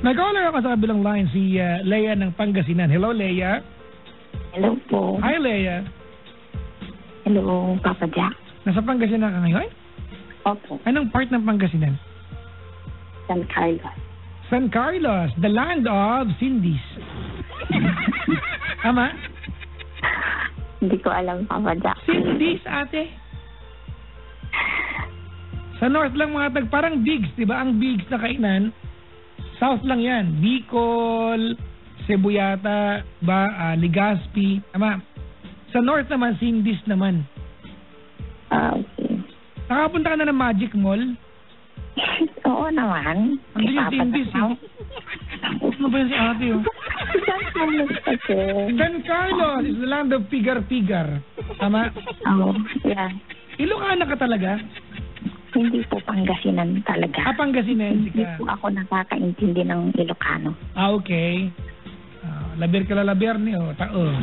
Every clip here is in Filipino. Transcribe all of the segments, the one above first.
May caller ako sa kabilang line, si Leia ng Pangasinan. Hello, Leia. Hello po. Hi, Leia. Hello, Papa Jack. Nasa Pangasinan ka ngayon? Opo. Anong part ng Pangasinan? San Carlos. San Carlos, the land of Cindy's. Tama? Hindi ko alam, Papa Jack. Cindy's, ate. Sa north lang mga parang Bigs, di ba? Ang Bigs na kainan, south lang yan. Bicol, Cebu yata, Legazpi. Tama? Sa north naman, Cindy's naman. Okay. Nakapunta ka na ng Magic Mall? Oo naman. Andun yung Cindy's. Ano ba yun si ate? San Carlos kasi. San Carlos is the land of pigar-pigar. Tama? Oo, yeah. Ilocana ka talaga? Hindi po Pangasinan talaga. Pangasinense Hindi ka. po ako nakakaintindi ng Ilocano. Okay. Labir ka lalabiar niyo. Tao.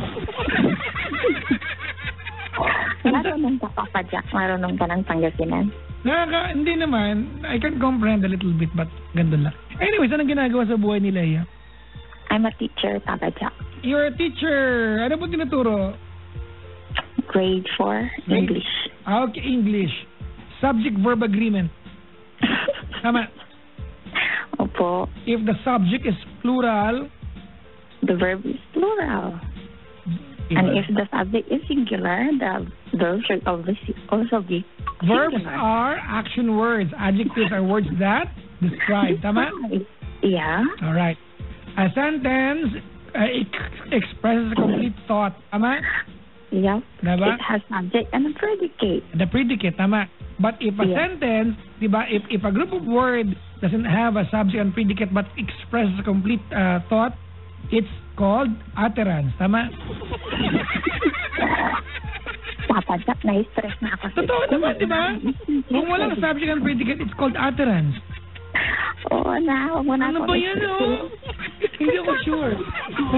Marunong ka, Papa Jack. Marunong ka ng Pangasinan. Hindi naman. I can comprehend a little bit but gandun lang. Anyways, anong ginagawa sa buhay ni Leia? I'm a teacher, Papa Jack. You're a teacher. Ano po tinuturo? Grade 4, English. Okay, English. Subject-verb agreement. Tama. Opo. If the subject is plural, The verb is plural. And if the subject is singular, the verb should also be verbs singular. are action words. Adjectives are words that describe. Tama? Yeah. All right. A sentence expresses a complete thought. Tama? Yep. Diba? It has subject and a predicate. The predicate. Tama? But if a sentence, diba, if a group of words doesn't have a subject and predicate but expresses a complete thought, it's called utterance. Tama? Papa Jack, na-stress na ako. Totoo naman, diba? Kung walang subject and predicate, it's called utterance. Oo na, huwag mo na ano ako. ba yan, oh? Hindi ako sure.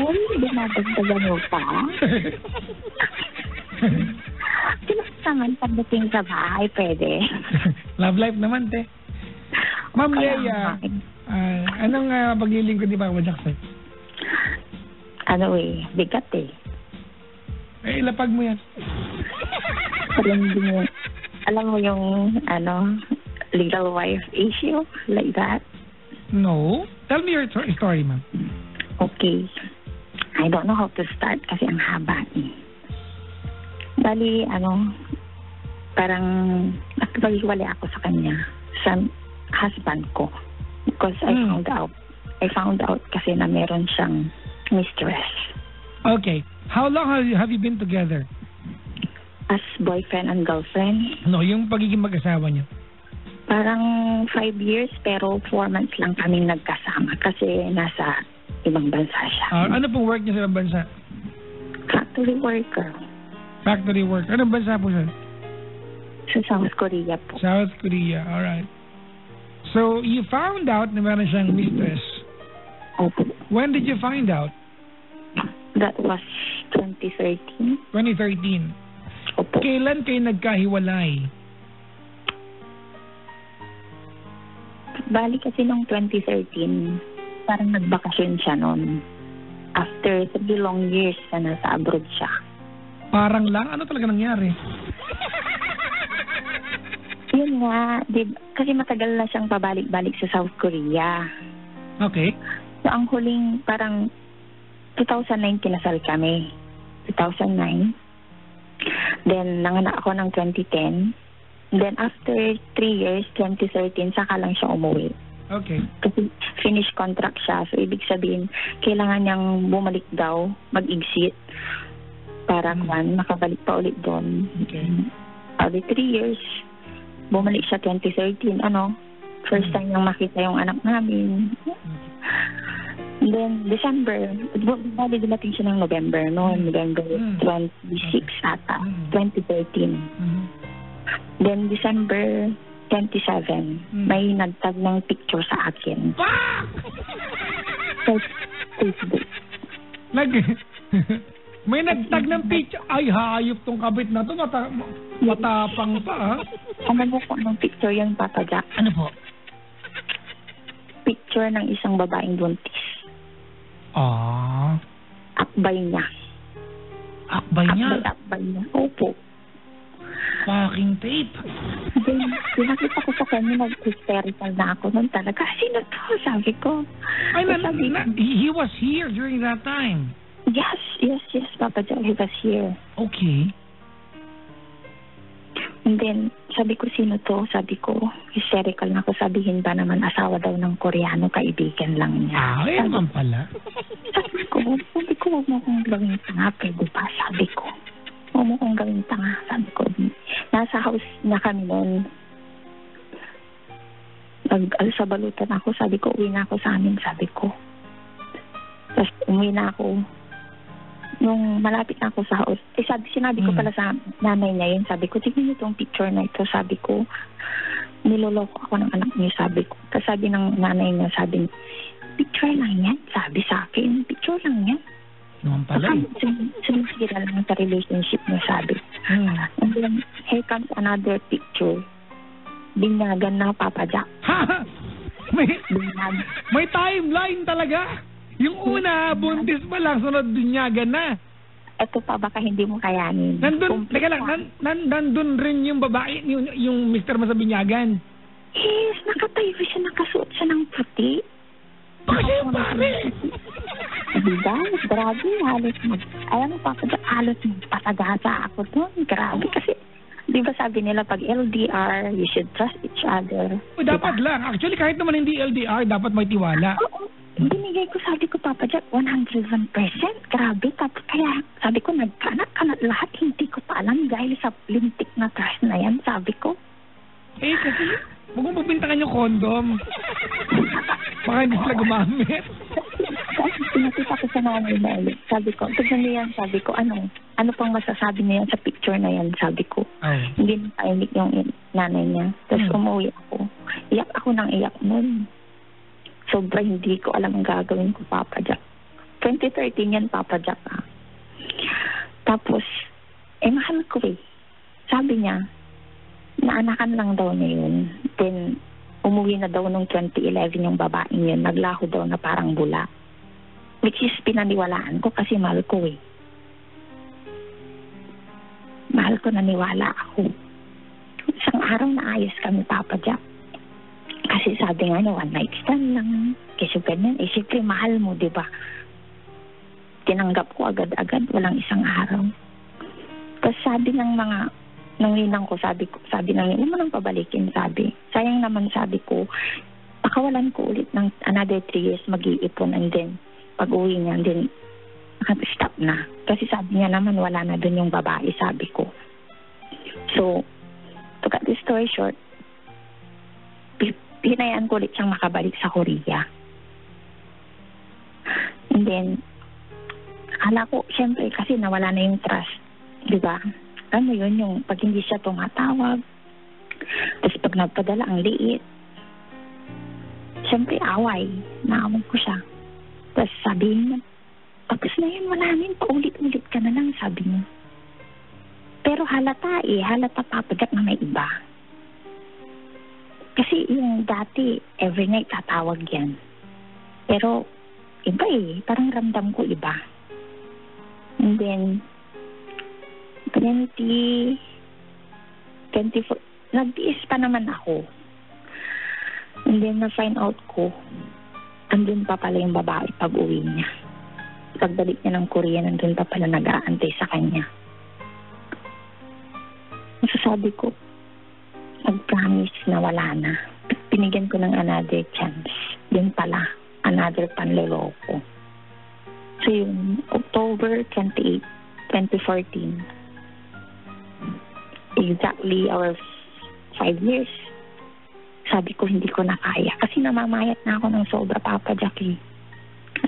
Hindi nadagdagan mo pa. Naman pagdating sa bahay, pwede. Love life naman, te. Ma'am Leia, anong paglilingkod ni Papa Jackson? Ano bigat eh. Ilapag mo yan. Alam mo yung, legal wife issue, like that? No. Tell me your story, ma'am. Okay. I don't know how to start kasi ang haba eh. Bali, parang nakipaghiwalay ako sa kanya, sa husband ko. Because I found out kasi na meron siyang mistress. Okay. How long have you been together? As boyfriend and girlfriend. No, yung pagiging mag-asawa niyo. Parang 5 years pero 4 months lang kaming nagkasama kasi nasa ibang bansa siya. Ano pong work niya sa ibang bansa? Factory worker. Factory work. Anong bansa po siya? Sa South Korea po. South Korea. Alright. So, you found out na meron siyang mistress. Opo. When did you find out? That was 2013. 2013. Opo. Kailan kayo nagkahiwalay? Bali kasi nung 2013, parang nagbakasyon siya noon. After 3 long years na nasa abroad siya. Parang lang? Ano talaga nangyari? Yun nga, kasi matagal na siyang pabalik-balik sa South Korea. Okay. So, ang huling parang 2009 kinasal kami. 2009. Then, nanganak ako ng 2010. Then, after 3 years, 2013, saka lang siya umuwi. Okay. Kasi finish contract siya. So, ibig sabihin, kailangan niyang bumalik daw, mag-exit para makabalik pa ulit doon. Okay. Every 3 years, bumalik siya 2013. First time niyang makita yung anak namin. And then, December, bali dumating siya ng November, November 26 ata, 2013. Then, December 27, may nagtag ng picture sa akin. Sa Facebook. May nagtag ng picture. Ay, hayop tong kabit na to. Matapang pa, ha? Ano mo kung anong picture yung Papa Jack? Ano po? Picture picture ng isang babaeng buntis. Ah. Akbay niya. Akbay niya? Akbay niya. Opo. Fucking tape. Then, pinakita ko sa kanya, nag-hysterical na ako nun talaga. Sino to? Sabi ko. Ay, he was here during that time? Yes, Papa Jack, he was here. Okay. And then, sabi ko, sino to? Sabi ko, hysterical na ako. Sabihin ba naman, asawa daw ng Koreano, kaibigan lang niya. Ah, kaya naman pala. Sabi ko, huwag mo kong gawin tanga, pwede pa, sabi ko. Huwag mo kong gawin tanga, sabi ko. Nasa house na kami noon. Nag-alsabalutan ako, sabi ko, uwi na ako sa amin, sabi ko. Tapos, umuwi na ako. Nung malapit na ako sa house, sinabi ko pala sa nanay niya yun, sabi ko, tignan niyo itong picture na ito, sabi ko, niloloko ako ng anak niyo, sabi ko. Tapos sabi ng nanay niya, sabi, picture lang yan, sabi sa akin, picture lang yan. Naman pala eh. Sumisira lang sa relationship niya, sabi. And then, here comes another picture. Binyagan na Papa Jack. Ha? May timeline talaga? Yung una, buntis pa lang, sunod binyagan na. Ito pa, baka hindi mo kayanin. Nandun rin yung babae, yung Mr. Masabinyagan. Yes, nakatayo siya, nakasuot siya ng puti. Baka siya yung pare. Diba? Grabe, alam mo pa, halos magpatagasa ako doon. Grabe, kasi, di ba sabi nila, pag LDR, you should trust each other. O, dapat lang. Actually, kahit naman hindi LDR, dapat may tiwala. Oo. Binigay ko, sabi ko, Papa Jack, 101%. Grabe. Tapos kaya, sabi ko, nagkanak-kanak lahat. Hindi ko pa alam dahil sa lintik na trust na yan, sabi ko. Eh, kasi, huwag mong pupintakan yung condom. Baka hindi sila gumamit. Kasi pinakita ko sa nanay na ulit. Sabi ko, tignan niyo yan, sabi ko, ano pang masasabi niya sa picture na yan, sabi ko. Oh. Hindi na painig yung nanay niya. Tapos umuwi ako. Iyak ako ng iyak nun. Sobra hindi ko alam ang gagawin ko, Papa Jack. 2013 yan, Papa Jack. Tapos, mahal ko eh. Sabi niya, naanakan lang daw niya yun. Then, umuwi na daw nung 2011 yung babaeng yun. Naglaho daw na parang bula. Which is, pinaniwalaan ko kasi mahal ko eh. Mahal ko, naniwala ako. Isang araw na ayos kami, Papa Jack. Kasi sabi nga niya, one night stand lang. Kasi ganyan, siyempre mahal mo, di ba? Tinanggap ko agad-agad, walang isang araw. Tapos sabi ng ninang ko, sabi ng huwag mo nang pabalikin, sabi. Sayang naman, sabi ko, pakawalan ko ulit ng another 3 years mag-iipon, and then, pag-uwi niya, and then, stop na. Kasi sabi niya naman, wala na dun yung babae, sabi ko. So, to cut the story short, hinayaan ko ulit siyang makabalik sa Korea. And then, akala ko, syempre, kasi nawala na yung trust. Diba? Ano yun, yung pag hindi siya tumatawag, tapos pag nagpadala ang liit, syempre, away. Naawag ko siya. Tapos sabihin niya, tapos na yun, wala na yun, paulit-ulit ka na lang, sabi niya. Pero halata Papa Jack na may iba. Kasi yung dati, every night tatawag yan. Pero, iba eh. Parang ramdam ko iba. And then, 24, nag-tiis pa naman ako. And then, na-find out ko, andun pa pala yung babae pag-uwi niya. Pagbalik niya ng Korea, nandun pa pala nag-aantay sa kanya. Masasabi ko, nag-promise na wala na. Binigyan ko ng another chance. Yun pala, another panloloko. So yun, October 28, 2014. Exactly our 5 years. Sabi ko, hindi ko na kaya. Kasi namamayat na ako ng sobra, Papa Jack.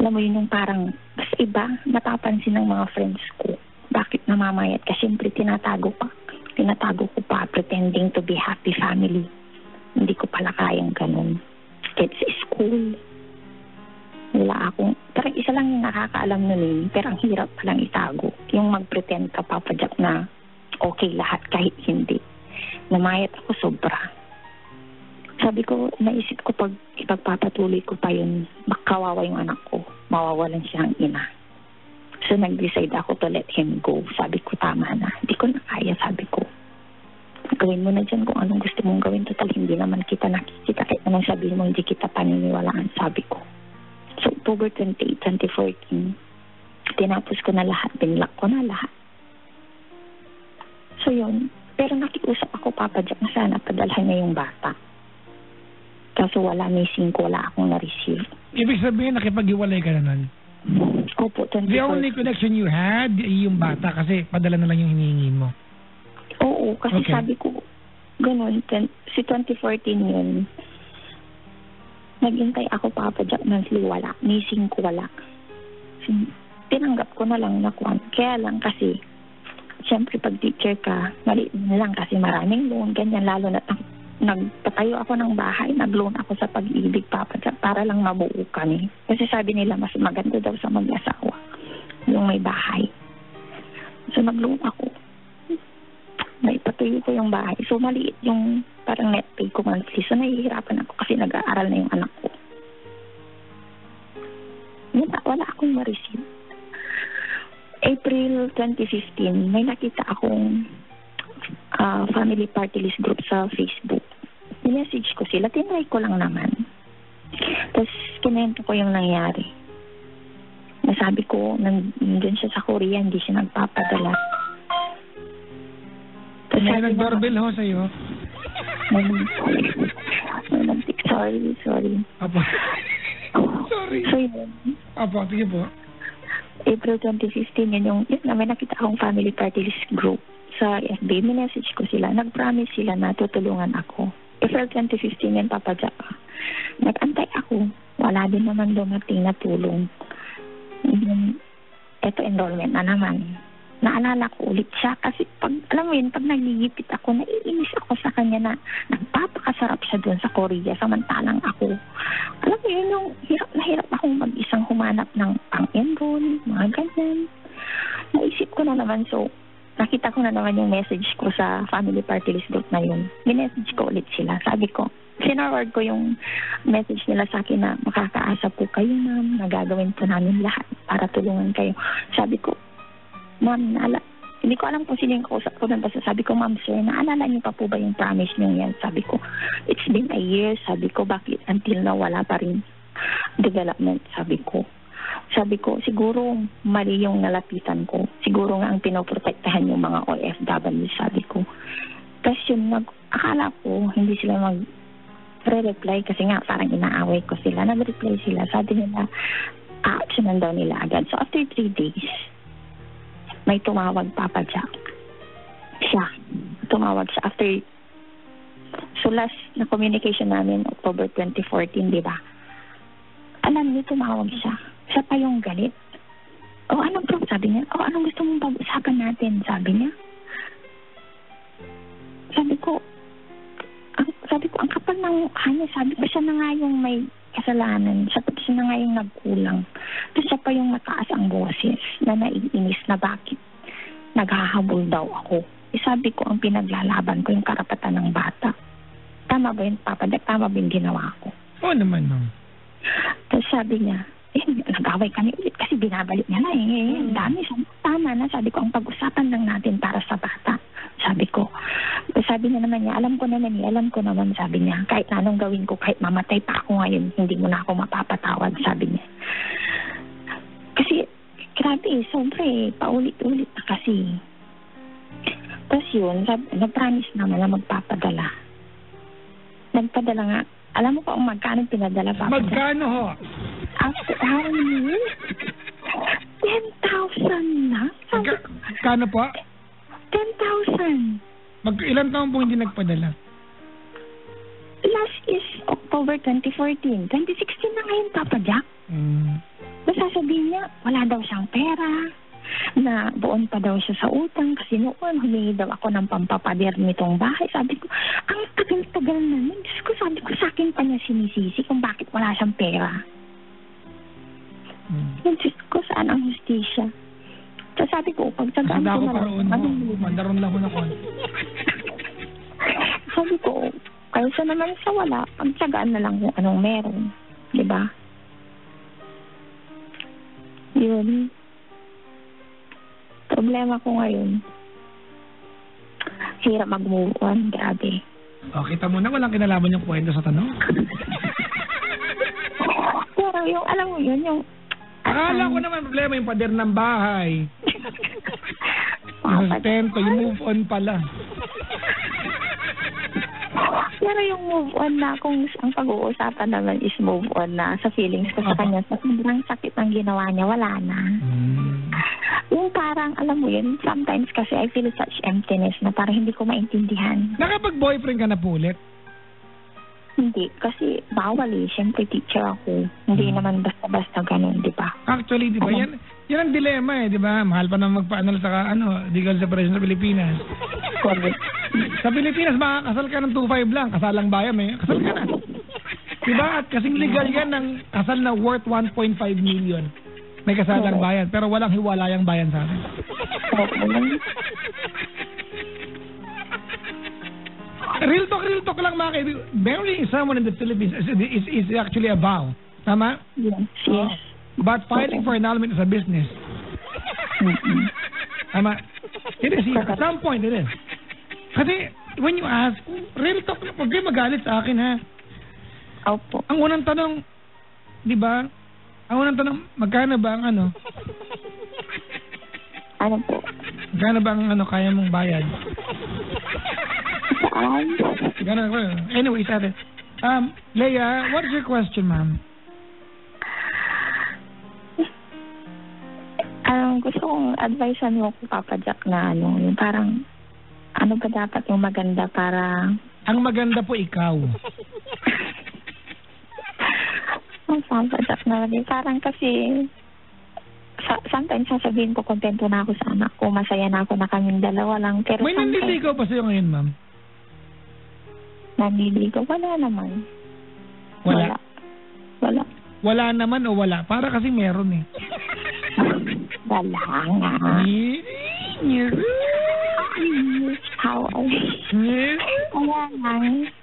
Alam mo yun yung parang, basta iba, napapansin ng mga friends ko. Bakit namamayat? Kasi siyempre tinatago ko pa, pretending to be happy family. Hindi ko pala kayang ganun. It's school. Wala akong, parang isa lang yung nakakaalam nun eh, pero ang hirap palang itago. Yung mag-pretend ka, Papa Jack, na okay lahat kahit hindi. Namayat ako sobra. Sabi ko, naisip ko pag ipagpapatuloy ko pa yun, makawawa yung anak ko. Mawawalan siyang ina. So, nag-decide ako to let him go. Sabi ko, tama na. Hindi ko na kaya, sabi ko. Gawin mo na dyan kung anong gusto mong gawin. Total, hindi naman kita nakikita. Kahit anong sabihin mo, hindi kita paniniwalaan, sabi ko. So, October 28, 2014, tinapos ko na lahat. Binlock ko na lahat. So, yun. Pero nakiusap ako, Papa Jack, na sana padalhan niya yung bata. Kaso wala, missing ko, wala akong na-receive. Ibig sabihin, nakipag-iwalay ka na nun? Opo, 24. The only connection you had, yung bata, kasi padala na lang yung hinihingi mo. Oo, kasi Okay. sabi ko, ganun, si 2014 yun, naghintay ako, Papa Jack, monthly, wala. Missing ko, wala. Tinanggap ko na lang na kwan. Kaya lang kasi, siyempre pag teacher ka, maliit na lang kasi maraming loan, ganyan, lalo na nagpatayo ako ng bahay, nag-loan ako sa Pag-ibig, Papa Jack, para lang mabuo kami. Kasi sabi nila, mas maganda daw sa mag-asawa, yung may bahay. So, nag-loan ako. Naipatuyo ko yung bahay. So, maliit yung parang net pay ko monthly. So, nahihirapan ako kasi nag-aaral na yung anak ko. Wala akong ma-receive. April 2015, may nakita akong family party list group sa Facebook. I-message ko sila, tinry ko lang naman. Tapos, kinento ko yung nangyari. Nasabi ko, nandun siya sa Korea, hindi siya nagpapadala. Tapos, May nag-doorbell ho sa'yo? Sorry. Apo. Sorry. So, yun. Apo, sige po. April 2015, yun na may nakita akong family party list group sa FB. Minessage ko sila. Nag-promise sila na tutulungan ako. April 2015 yan, Papa Jack. Nag-antay ako. Wala din naman dumating na tulong. Ito, enrollment na naman. Naalala ko ulit siya kasi alam mo yun, pag nagigipit ako, naiinis ako sa kanya na nagpapakasarap siya doon sa Korea samantalang ako. Alam mo yun, yung hirap akong mag-isang humanap ng pang-enroll, mga ganyan. Naisip ko na naman, so nakita ko na naman yung message ko sa family party list group na yun. Minessage ko ulit sila. Sabi ko, sinarward ko yung message nila sa akin na makakaasa po kayo, ma'am. Nagagawin po namin lahat para tulungan kayo. Sabi ko, ma'am, hindi ko alam kung sino yung kausap ko doon. Basta sabi ko, ma'am, sir, naalala niyo pa po ba yung promise niyo yan? Sabi ko, it's been a year. Sabi ko, bakit until now wala pa rin development? Sabi ko, siguro mali yung nalapitan ko. Siguro nga ang pinoprotektahan yung mga OFW, sabi ko. Tapos yun, akala ko hindi sila mag-reply kasi nga parang inaaway ko sila. Nag-reply sila. Sabi nila, actionan daw nila agad. So after 3 days, may tumawag, Papa Jack. Tumawag siya after. So last na communication namin, October 2014, di ba? Alam niyo, tumawag siya. Siya pa yung galit. Anong problem? Sabi niya. Anong gusto mong pag-usapan natin? Sabi niya. Sabi ko, ang kapal ng mukha niya. Sabi ko, siya na nga yung may kasalanan. Siya na nga yung nagkulang. Tapos siya pa yung mataas ang boses na naiinis na bakit naghahabol daw ako. Sabi ko, ang pinaglalaban ko yung karapatan ng bata. Tama ba yun, Papa Jack? Tama ba yung ginawa ko? Oo naman, ma'am. Tapos sabi niya, nag-away kami ulit kasi binabalik niya na dami. Tama na, sabi ko, ang pag-usapan lang natin para sa bata. Sabi ko, sabi niya naman niya, alam ko naman, sabi niya, kahit anong gawin ko, kahit mamatay pa ako ngayon, hindi mo na ako mapapatawad, sabi niya. Kasi, grabe, sobre, paulit-ulit na kasi. Tapos yun, nag-promise naman na magpapadala. Nagpadala nga. Alam mo pa kung magkano pinadala, Papa? Magkano ho? After how many? 10,000 na? Kano po? 10,000. Ilan taon po hindi nagpadala? Last is October 2014. 2016 na ngayon, Papa Jack. Basta sabihin niya, wala daw siyang pera, na buon pa daw siya sa utang kasi noon humingi daw ako ng pampapader nitong bahay. Sabi ko, ang tagal-tagal na nun. Diyos ko, sabi ko, sa akin pa niya sinisisi kung bakit wala siyang pera. Diyos ko, saan ang hustisya? So sabi ko, pagsagaan ko na lang. Mandaron lang ko na konti. Sabi ko, Kaysa naman sa wala, pagtsagaan na lang kung anong meron. Diba? Yun. Problema ko ngayon. Hirap mag-move on. Grabe. O, kita mo na walang kinalaman yung kwento sa tanong. Pero yung, alam mo yun, yung... Akala ko naman problema yung pader ng bahay. Yung sustento, yung move on pala. Pero yung move on na, kung ang pag-uusapan naman is move on na sa feelings ko sa kanya, sa sobrang sakit ng ginawa niya, wala na. Yung parang, alam mo yun, sometimes kasi I feel such emptiness na parang hindi ko maintindihan. Nakapag-boyfriend ka na po ulit? Hindi, kasi bawal eh. Siyempre, teacher ako. Hindi naman basta-basta ganun, di ba? Actually, di ba, yan ang dilema di ba? Mahal pa naman magpaanal sa, legal separation sa Pilipinas. Correct. Sa Pilipinas, makakasal ka ng 2.5 lang. Kasalang bayan, kasal ka na. Diba? At kasing legal yan ng kasal na worth 1.5 million. May kasalang bayan. Pero walang hiwalayang bayan sa akin. Real talk lang mga kaibigan. Marrying someone in the Philippines is actually a vow. Tama? Yes. But filing for annulment is a business. Tama? It is. At some point, it is. Kasi, when you ask, real talk, huwag kayo magalit sa akin, ha? Opo. Ang unang tanong, di ba? Ang unang tanong, magkano ba ang ano? Ano po? Magkano ba ang kaya mong bayad? Saan? Anyway, sabi. Leia, what is your question, ma'am? Gusto kong advisean mo ko, Papa Jack, na yung parang, ano ba dapat yung maganda para... Ang maganda po ikaw. Papa Jack na rin. Parang kasi, sometimes sasabihin ko, kontento na ako sa anak ko, masaya na ako na kaming dalawa lang. Pero may nandiligaw pa sa'yo ngayon, ma'am? Nandiligaw? Wala naman. Wala? Wala. Wala naman o wala? Para kasi meron eh. Wala nga.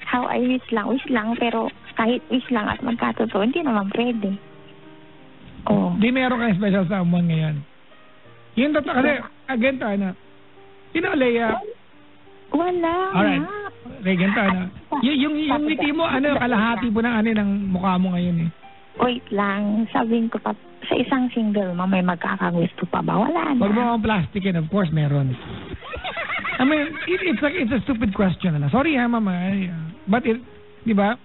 How I wish lang, pero kahit wish lang at magkatotoo, hindi naman pwede. Oh. Di meron kang special someone ngayon. Yung totoo kasi, again tayo Leia? Wala. Alright. Okay, ganito Yung ngiti mo, kalahati po ng mukha mo ngayon eh. Wait lang, sabihin ko pa, sa isang single mo, may magkakagusto pa ba? Wala na. Pag mo ang plastic of course, meron. I mean, it's a stupid question. Sorry mama. But, di ba,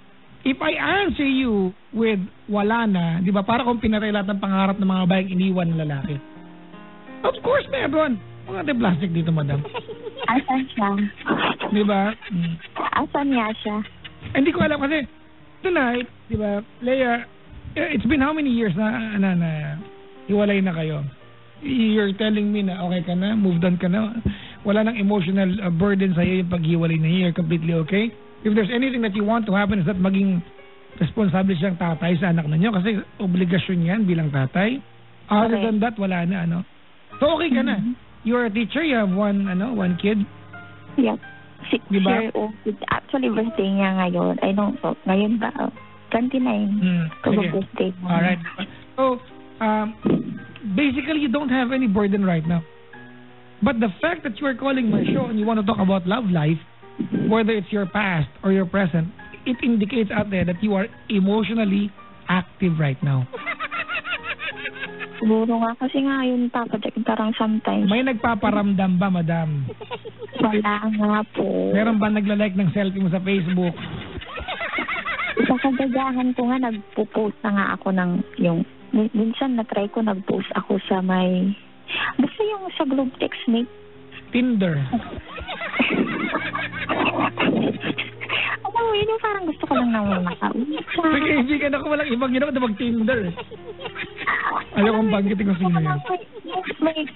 if I answer you with wala na, di ba, para kung pinatay lahat ng pangarap ng mga bayang iniwan ng lalaki. Of course, meron. Mga plastic dito, madam. Asan siya? Di ba? Asan niya siya? Hindi ko alam kasi, tonight, di ba, Leia, it's been how many years na hiwalay na kayo? You're telling me na okay ka na, moved on ka na, wala nang emotional burden sa'yo yung paghiwalay na you're completely okay? If there's anything that you want to happen is that maging responsable siyang tatay sa anak ninyo kasi obligasyon yan bilang tatay. Other than that, wala na So okay ka na. You're a teacher, you have one kid? Yep. 6-year-old. Actually, birthday niya ngayon. I don't know. Ngayon ba? 29. Birthday. Alright. So, basically, you don't have any burden right now. But the fact that you are calling my show and you want to talk about love life, whether it's your past or your present, it indicates out there that you are emotionally active right now. Siguro nga kasi nga yun, Papa Jack, parang sometimes. May nagpaparamdam ba, madam? Wala nga po. Meron ba nagla-like ng selfie mo sa Facebook? Sa kagagahan ko nga, nagpo-post na nga ako ng yung, minsan na-try ko, nag-post ako sa may, basta yung sa Globe Text Mate. Tinder. Alam mo, yun yung parang gusto ko lang naman makausap. Kaibigan ako, walang ibang ginawa na mag-Tinder. Ayaw kong banggitin ko sino yan. May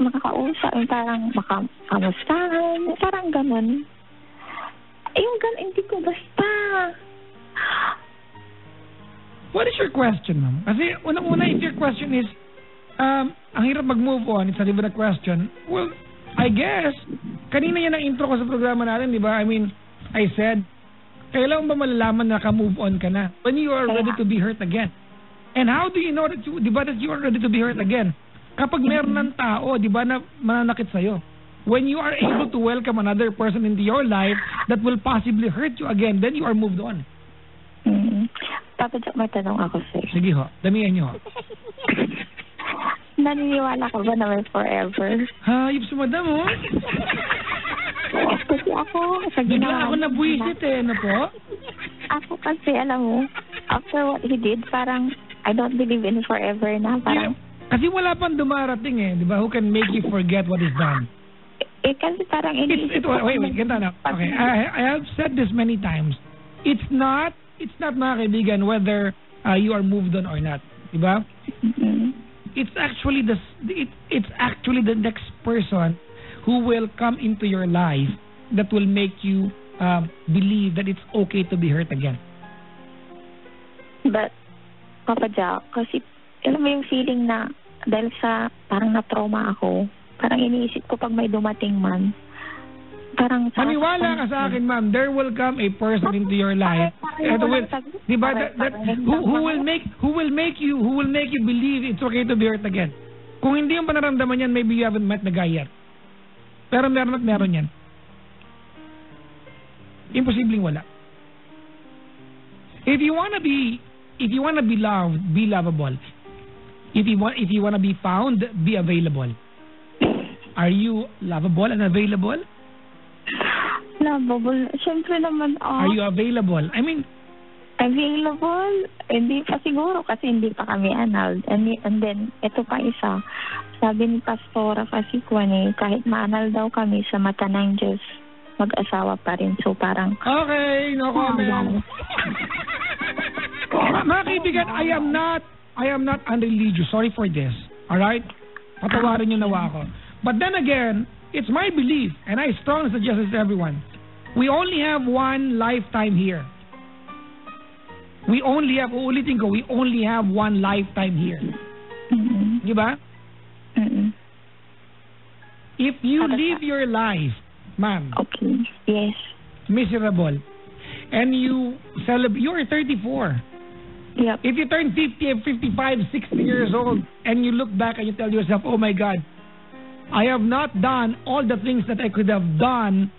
makakausap, parang makamustahan, parang ganun. Yung ganun, hindi ko basta. What is your question, ma'am? Kasi unang-una, if your question is, ang hirap mag-move on, it's not even a question. Well, I guess, kanina yan ang intro ko sa programa natin, di ba? I mean, I said, Kailan ba malalaman na ka-move on ka na? When you are ready to be hurt again. And how do you know that you, di ba, that you are ready to be hurt again? Kapag meron ng tao, di ba, na mananakit sa'yo. When you are able to welcome another person into your life that will possibly hurt you again, then you are moved on. Papa Jack, may tanong ako, sir. Sige ho, damihan nyo ho. Naniniwala ka ba na may forever? Hayop si madam ho. Kasi ako, sa Bigla ginawa ako nabuisit ano po? Ako kasi, alam mo, after what he did, parang, I don't believe in forever na. Parang, Kasi wala pang dumarating di ba? Who can make you forget what is done? kasi parang iniisip ko. Wait, ganda na. Okay, I have said this many times. It's not mga kaibigan whether you are moved on or not. Di ba? It's actually the next person who will come into your life that will make you believe that it's okay to be hurt again. But, Papa Jack, kasi alam mo yung feeling na dahil sa parang na-trauma ako, parang iniisip ko pag may dumating man, parang maniwala ka sa akin, ma'am, there will come a person into your life that will, di ba, who will make you believe it's okay to be hurt again. Kung hindi yung panaramdaman yan, maybe you haven't met the guy yet. Pero meron at meron yan. Imposibleng wala. If you wanna be loved, be lovable. If you wanna be found, be available. Are you lovable and available? Lovable. Siyempre naman, Are you available? I mean, available? Hindi pa siguro kasi hindi pa kami annulled. And then, ito pa isa. Sabi ni Pastora kasi kahit ma-annul daw kami sa mata ng Diyos, mag-asawa pa rin. So parang... Okay, no comment. Mga kaibigan, I am not unreligious. Sorry for this. Alright? Patawarin niyo nawa ako. But then again, it's my belief, and I strongly suggest this to everyone. We only have one lifetime here. We only have one lifetime here. Di ba? If you live your life, ma'am, okay, yes, miserable, and you celebrate, you're 34. Yep. If you turn 50, 55, 60 years old, and you look back and you tell yourself, oh my God, I have not done all the things that I could have done.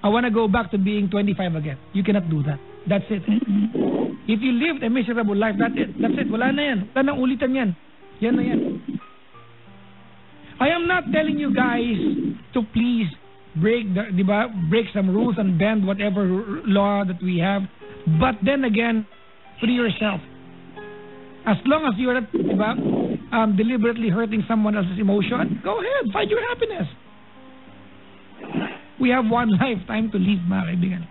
I want to go back to being 25 again. You cannot do that. That's it. If you lived a miserable life, that's it. That's it. Wala na yan. Wala nang ulitan yan. Yan na yan. I am not telling you guys to please break some rules and bend whatever law that we have. But then again, free yourself. As long as you're not, deliberately hurting someone else's emotion, go ahead, find your happiness. We have one lifetime to live, mga kaibigan.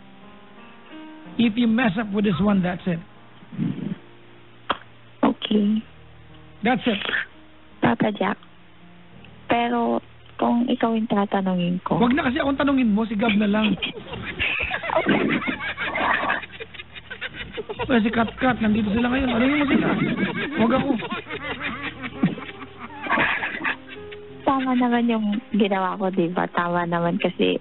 If you mess up with this one, that's it. Okay. That's it. Papa Jack, pero kung ikaw yung tatanungin ko... Wag na kasi akong tanungin mo, si Gab na lang. Si Kat, nandito sila ngayon. Tanungin mo sila. Wag ako. Tama naman yung ginawa ko, diba? Tama naman kasi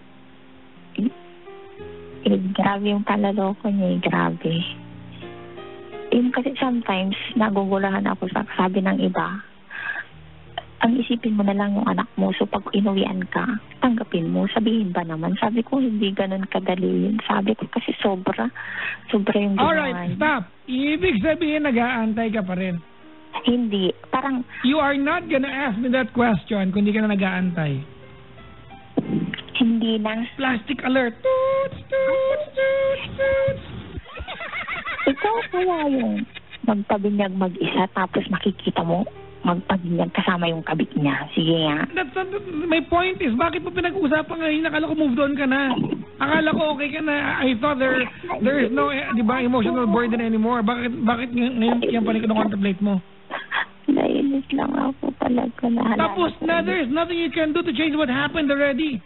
grabe yung palaloko niya, grabe. Yung kasi sometimes nagugulahan ako sa sabi ng iba. Ang isipin mo na lang yung anak mo, so pag inuwian ka, tanggapin mo, sabihin ba naman? Sabi ko, hindi ganun kadali yun. Sabi ko kasi sobra yung ginawa. Alright, stop. Ibig sabihin, nag-aantay ka pa rin. Hindi, parang... You are not gonna ask me that question kung hindi ka na nag-aantay. Hindi na. Plastic alert. Toots, toots, toots, toots. Ikaw kaya yung magpabinyag mag-isa tapos makikita mo magpabinyag kasama yung kabit niya. Sige nga. My point is, bakit mo pinag-uusapan ngayon? Akala ko moved on ka na. Akala ko okay ka na. I thought there is no, emotional burden anymore. Bakit ngayon yan pa rin contemplate mo? Nainis lang ako talaga. Tapos na, there is nothing you can do to change what happened already.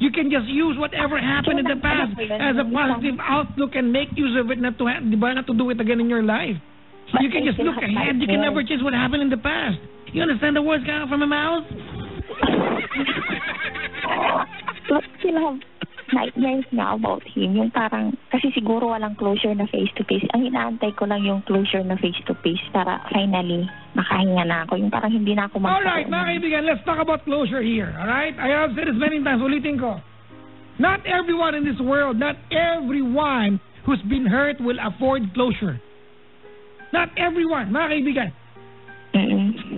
You can just use whatever happened in the past as a positive outlook and make use of it not to do it again in your life. You can just look ahead. You can never change what happened in the past. You understand the words coming out from my mouth? But still have nightmares nga about him. Yung parang, kasi siguro walang closure na face-to-face. Ang inaantay ko lang yung closure na face-to-face para finally makahinga na ako. Yung parang hindi na ako Alright, mga kaibigan, let's talk about closure here. Alright? I have said this many times. Ulitin ko. Not everyone in this world, not everyone who's been hurt will afford closure. Not everyone, mga kaibigan.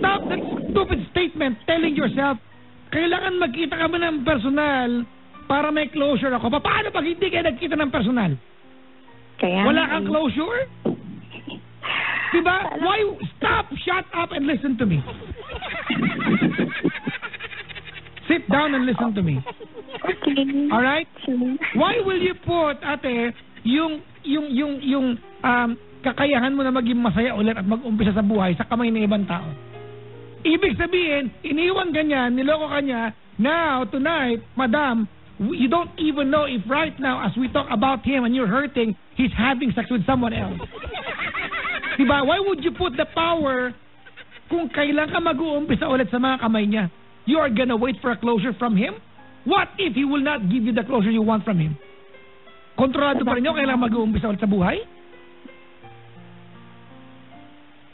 Stop that stupid statement telling yourself, kailangan magkita ka ba ng personal para may closure ako. Paano pag hindi kayo nagkita ng personal? Kaya, wala kang closure? Diba? Why? Stop, shut up, and listen to me. Sit down and listen to me. Okay. Alright? Why will you put, ate, yung kakayahan mo na maging masaya ulit at mag-umpisa sa buhay sa kamay ng ibang tao? Ibig sabihin, iniwan ka niya, niloko ka niya, now, tonight, madam, you don't even know if right now, as we talk about him and you're hurting, he's having sex with someone else. Diba? Why would you put the power kung kailan ka mag-uumpisa ulit sa mga kamay niya? You are gonna wait for a closure from him? What if he will not give you the closure you want from him? Kontrolado pa rin niyo kailan mag-uumpisa ulit sa buhay?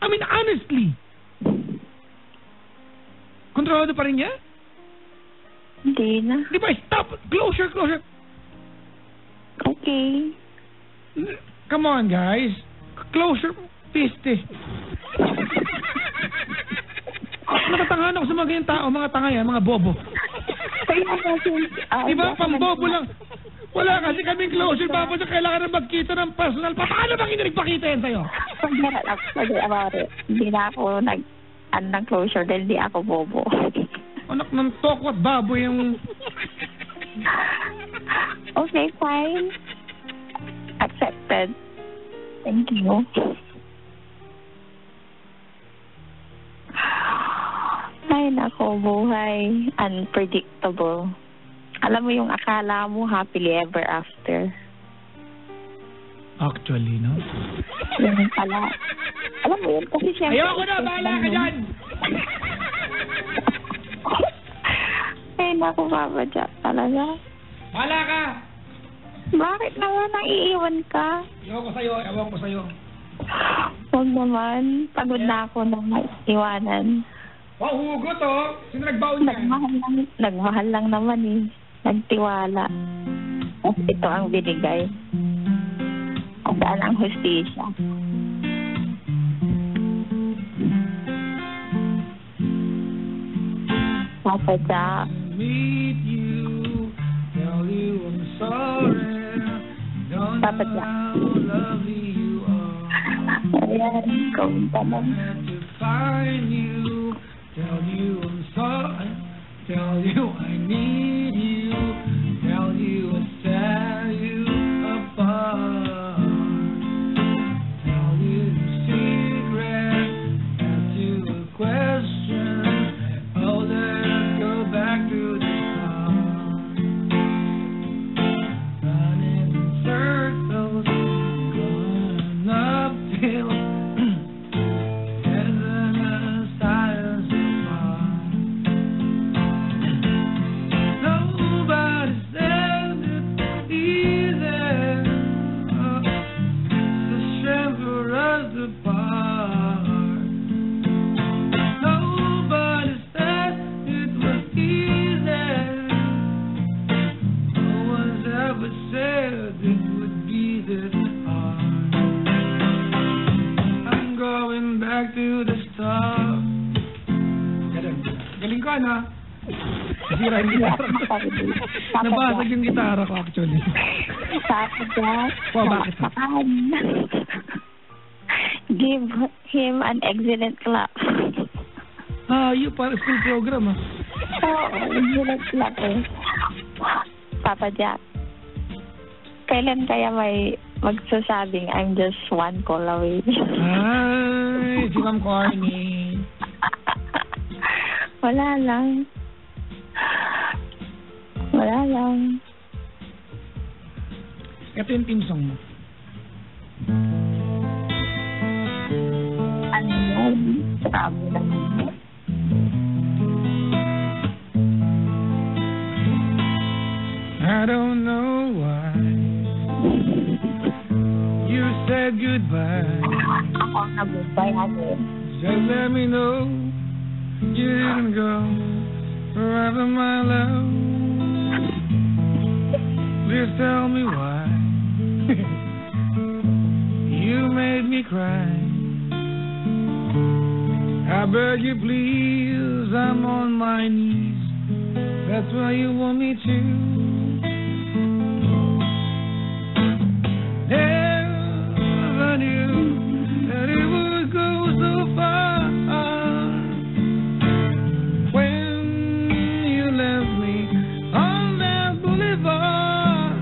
I mean, honestly. Kontrolado pa rin niya? Hindi na. Di ba? Stop! Closure! Okay. Come on, guys. Closure. Piste. Nakatangahan ako sa mga ganyan tao. Mga tanga yan. Mga bobo. Di ba? Pambobo lang. Wala kasi kaming closure. Tapos kailangan na magkita ng personal. Paano bang hindi nagpakita yan sa'yo? Forget about it. Hindi na ako ng closure dahil di ako bobo. Anak ng tokwat baboy yung... Okay, fine. Accepted. Thank you. Ay, nako, buhay. Unpredictable. Alam mo yung akala mo happily ever after. Actually, no? Yun pala. Alam mo yun, kasi siyempre... Ayoko na, bahala ka dyan! Ay, naku, Papa Jack, talaga. Bahala ka! Bakit naman naiiwan ka? Ewan ko sa'yo. Huwag naman. Pagod na ako na iwanan. Wow, hugot oh! Sino nagbaon niya? Nagmahal lang naman eh. Nagtiwala. At ito ang binigay. Saan ang hustisya? Papa Jack. Meet you, tell you I'm sorry. Don't Papa know Jack. how lovely you are. Ayan, kumpa na. Had to find you, tell you I'm sorry. Tell you I need you, tell you I set you apart. Tell you secret, ask you a question. Oh, let's go back to the start. Running in circles, going uphill. Isn't a silence apart. Nobody said it's easy. The strength for us apart. Nobody said it was easy. No one's ever said it would be this hard. I'm going back to the start. Galing ko, ano? Nasira yung gitara ko. Nabasag yung gitara ko, actually. Papa Jack. Oh, bakit? Give him an excellent clap. Yung para school program, ah. Oo, excellent clap eh. Papa Jack. Kailan kaya may magsasabing I'm just one call away? Ay, si Ma'am Corny. Wala lang. Ito yung team song mo. Ano yun? Sabi lang. I don't know goodbye. Ako ang nag-goodbye, ate. Just let me know you didn't go forever, my love. Please tell me why you made me cry. I beg you, please, I'm on my knees. That's why you want me to. Never knew that it would go so far. When you left me on that boulevard.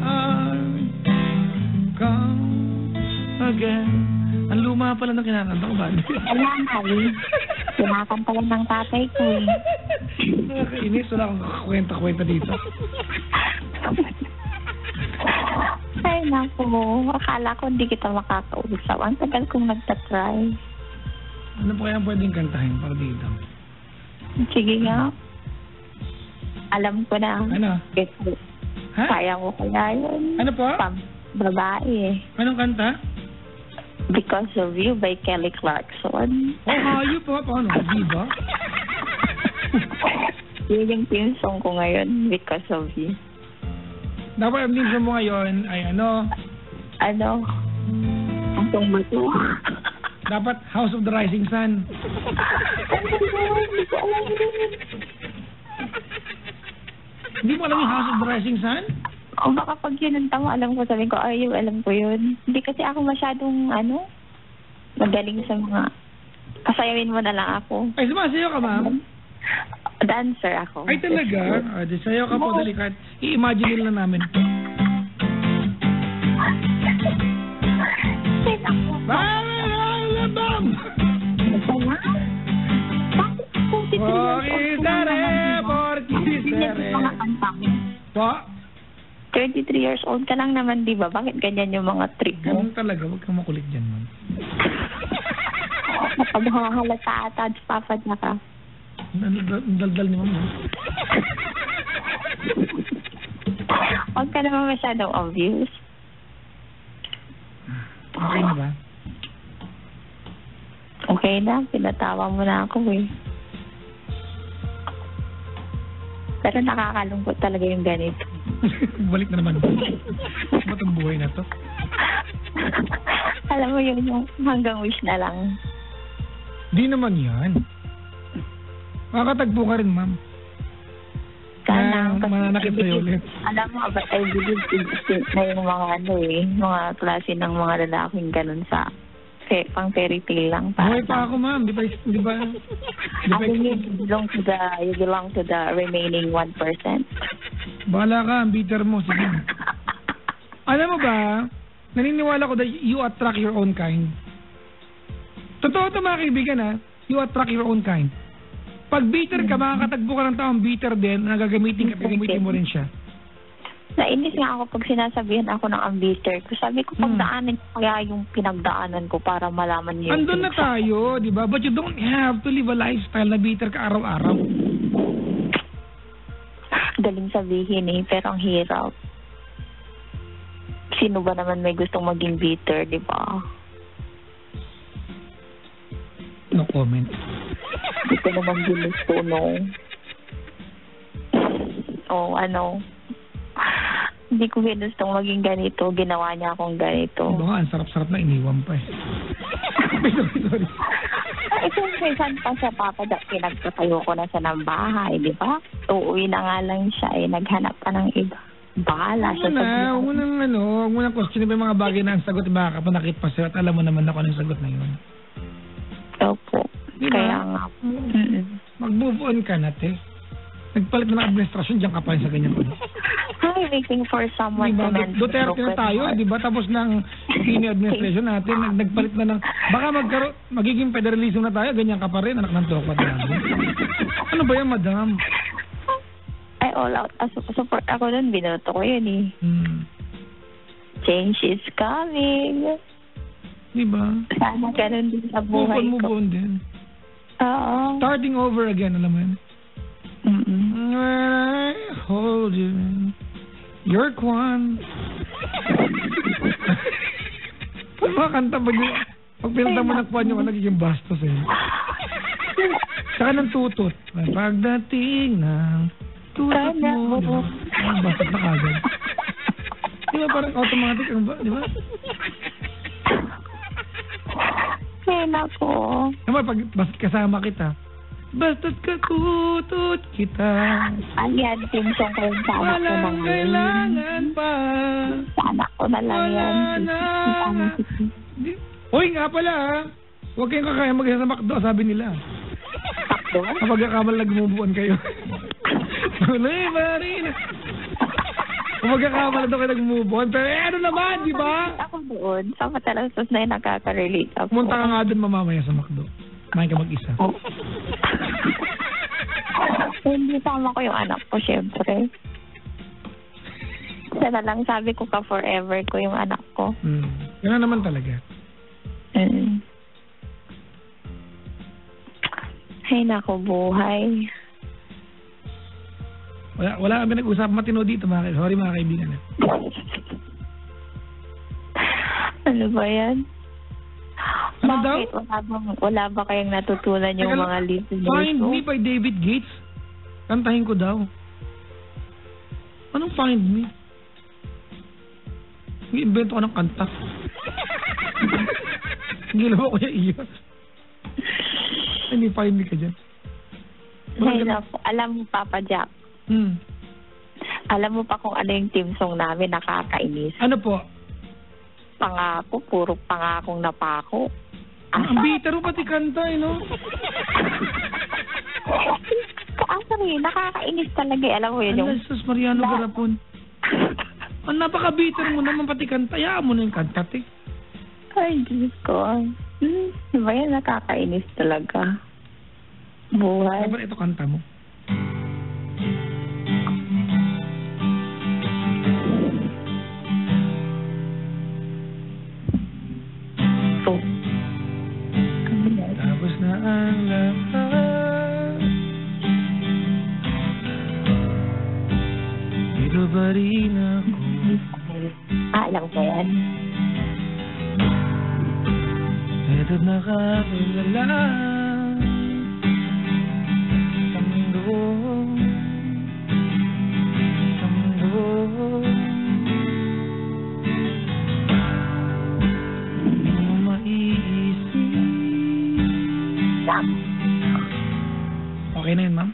Come again. Ang luma pala ng kinakanta ko ba? Alam, Ali. Kinakanta lang ng tatay ko eh. Nakakainis. Wala akong kwenta-kwenta dito. Ay, naku. Akala ko hindi kita makakausap. Ang tagal kong nagtatry. Ano pa kaya pwedeng kantahin para dito? Sige nga. Alam ko na. Ano? Kasi Ha? kaya ko kaya yun. Ano po? Babae eh. Anong kanta? Because of You by Kelly Clarkson. Oh, hayo po. Paano? Diba? Yun yung theme song ko ngayon, Because of You. Dapat ang theme mo ngayon ay ano? Ano? Ang song ba to? Dapat House of the Rising Sun. Hindi mo alam yung House of the Rising Sun? O baka pag kinanta mo, alam ko, sabi ko, ay, alam ko yun. Hindi kasi ako masyadong, magaling sa mga, pasayawin mo na lang ako. Ay, sumasayaw ka, ma'am? Dancer ako. Ay, talaga? Di sayaw ka po, dali kahit i-imagine lang namin. Bam! Po? 33 years old ka lang naman, di ba? Bakit ganyan yung mga trick mo? Ganun talaga, huwag kang makulit dyan, ma'am. Kapag hahalata ata, papad na ka. Ang daldal ni ma'am. Huwag ka naman masyadong obvious. Okay na ba? Okay na, pinatawa mo na ako eh. Pero nakakalungkot talaga yung ganito. Balik na naman. Ba't ang buhay na to? Alam mo yun, yung hanggang wish na lang. Di naman yan. Makakatagpo ka rin, ma'am. Sana. Mananakit sa'yo ulit. Alam mo, but I believe na yung mga mga klase ng mga lalaking ganun sa pang fairy tale lang. Buhay pa ako, ma'am. Di ba? You belong to the remaining 1%. Bahala ka, ang bitter mo. Sige. Alam mo ba, naniniwala ko that you attract your own kind. Totoo ito, mga kaibigan, ha? You attract your own kind. Pag bitter ka, makakatagpo ka ng taong bitter din, nagagamitin mo rin siya. Nainis nga ako pag sinasabihan ako ng ambitter ko. Sabi ko, pagdaanan ko kaya yung pinagdaanan ko para malaman niyo. Andun na tayo, di ba? But you don't have to live a lifestyle na bitter ka araw-araw. Galing sabihin eh, pero ang hirap. Sino ba naman may gustong maging bitter, di ba? No comment. Hindi ko naman ginusto, no? Hindi ko ginustong maging ganito. Ginawa niya akong ganito. Baka ang sarap-sarap na iniwan pa eh. Sorry. Ito, minsan pa sa papa, pinagpatayo ko na sa ng bahay, di ba? Uuwi na nga lang siya eh. Naghanap pa ng iba. Bahala siya. Huwag mo nang question ba yung mga bagay na ang sagot baka kapanakit pa sa'yo at alam mo naman ako ng sagot na yun. Opo. Diba? Kaya nga. Mag-move on ka na, te. Nagpalit na ng administrasyon, diyan ka pa rin sa ganyan pa. I'm waiting for someone diba? to mend. Duterte na tayo, di ba? Tapos ng administration natin, nagpalit na ng, baka magiging federalism na tayo, ganyan ka pa rin, anak ng tropa natin. Ano ba yan, madam? Ay, all out. Support ako nun, binoto ko yun eh. Change is coming. Diba? Sana ganun din sa buhay ko. Move on din. Oo. Starting over again, alam mo yun? When I hold you, you're Kwan. Mga kanta ba yun? Pag pinunta mo ng puwan yung nagiging bastos eh. Saka ng tutot. Pagdating ng tutot mo, di ba? Bastos na kagad. Di ba parang automatic ang ba? Di ba? Ay, nako. Naman, pag basta kasama kita, basta't katutot kita. Ayan, tinsong ko yung sa anak ko Walang ng kailangan pa. Sa anak ko na lang yan. Wala na. Uy, nga pala ha. Huwag kayong kakaya mag-isa sa McDo, sabi nila. Takbo? Kapag akamal nagmumubuan kayo. Tuloy, Marina. Kapag akamal daw kayo nagmumubuan. Pero ano naman, di ba? Ako doon. Sa Matalastos na yung nakaka-relate ako. Pumunta ka nga doon mamamaya sa McDo. Kumain ka mag-isa. Hindi tama ko yung anak ko, syempre. Sana lang sabi ko ka forever ko yung anak ko. Yan na naman talaga. Ay, nako, buhay. Wala kami nag-usap matino dito, sorry mga kaibigan. Ano ba yan? Ano Bakit? Wala ba kayong natutunan yung mga listeners ko? Find Me by David Gates. Kantahin ko daw. Anong Find Me? Nag-invento ka ng kanta. Ginawa ko yung iyo. Hindi, Find Me ka dyan. Ay, alam mo, Papa Jack. Alam mo pa kung ano yung team song namin, nakakainis. Ano po? Pangako, puro pangakong napako. Ang bitter mo pati kanta, no? Actually, nakakainis talaga. Alam mo yun yung... Jesus Mariano Garapon. Ang napaka-bitter mo naman pati kanta. Hayaan mo na yung kanta, te. Ay, Diyos ko. Diba yan, nakakainis talaga. Buhay. Dapat ito kanta mo. Tapos na ang lahat. Dito ba rin ako? Alam ko yan. Ito't nakakilala sa mundo. Okay na yun, ma'am?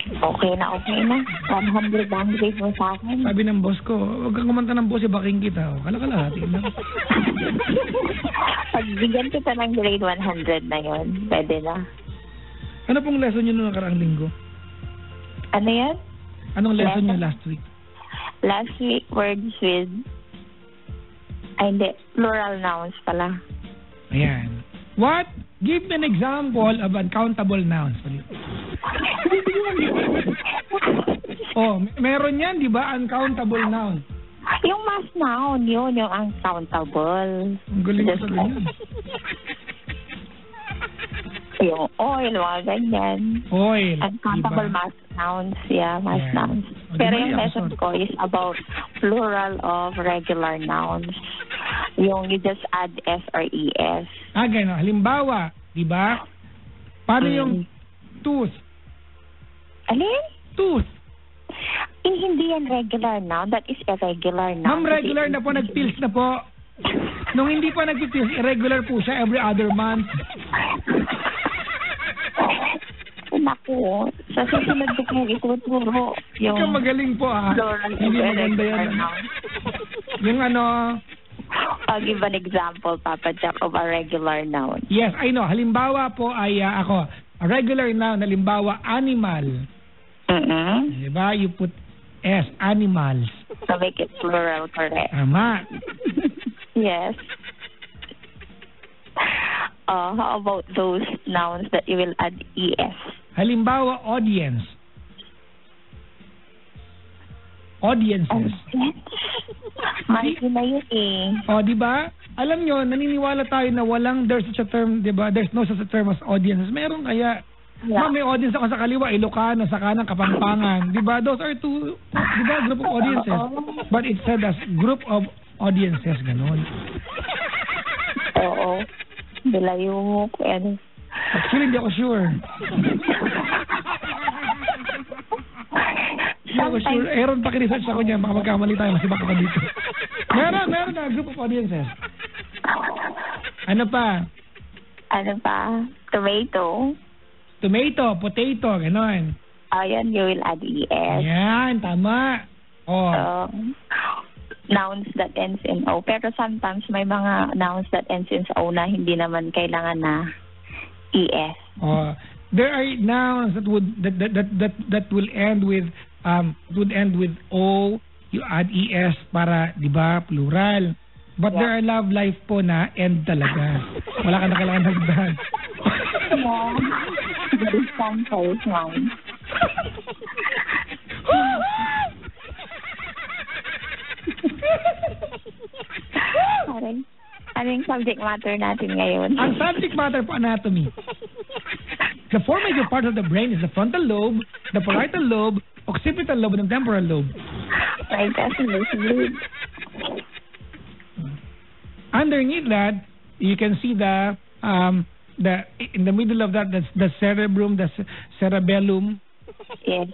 Okay na. 100 downgrade mo sa akin. Sabi ng boss ko, huwag kang kumanta ng boss, ibaking kita. Kala-kalahati lang. Pagbigyan kita ng grade 100 na yon, pwede na. Ano pong lesson nyo nung nakaraang linggo? Ano yan? Anong lesson nyo last week? Last week, words with... Ay, hindi. Plural nouns pala. Ayan. What? Give me an example of uncountable nouns. Oh, meron yan, di ba? Uncountable noun. Yung mass noun, yun, yung uncountable. Ang galing mo sa ganyan. Yung oil, mga ganyan. Oil. Uncountable diba? mass nouns, yeah, mass nouns. Oh, Pero diba yung lesson ko is about plural of regular nouns. Yung you just add S or ES. Gano'n. Halimbawa, di ba? Paano yung tooth? Alin? Tooth. Hindi yan regular noun. That is irregular noun. Ma'am, regular na po. Nag-pills na po. Nung hindi pa nag-pills, irregular po siya every other month. Naku, sa susunod ko kong ituturo. Yung Ikaw magaling po Hindi maganda yan. Yung ano... I'll give an example, Papa Jack, of a regular noun. Yes, I know. Halimbawa po ay ako. A regular noun, halimbawa, animal. Diba? You put S, animals. To make it plural, correct. Tama. Yes. How about those nouns that you will add ES? Halimbawa, audience. Audiences. Mali na yun eh. O, di ba? Alam nyo, naniniwala tayo na there's such a term, di ba? There's no such a term as audiences. Meron kaya. Yeah. May audience ako sa kaliwa, Ilocano, sa kanan, Kapampangan. Di ba? Those are two, di ba? Group of audiences. But it said as group of audiences, ganun. Oo. Nilayo mo ko yan. Actually, hindi ako sure. Hindi ako sure. Aaron, pakiresearch ako niya. Baka magkamali tayo. Masibak ako dito. Meron na. Group of audiences. Ano pa? Tomato, potato, gano'n. Yan, you will add ES. Yan, tama. Oh. Nouns that ends in O. Pero sometimes may mga nouns that ends in O na hindi naman kailangan na ES. Oh. There are nouns that will end with O. You add ES para, di ba, plural. But there are love life po na end talaga. Wala ka na kailangan dagdag. Yeah. There is some choice one. Ano yung subject matter natin ngayon? Ang subject matter po, anatomy. The four major parts of the brain is the frontal lobe, the parietal lobe, occipital lobe, and temporal lobe. My definition. Underneath that, you can see the in the middle of that, that's the cerebrum, the cerebellum. Yes.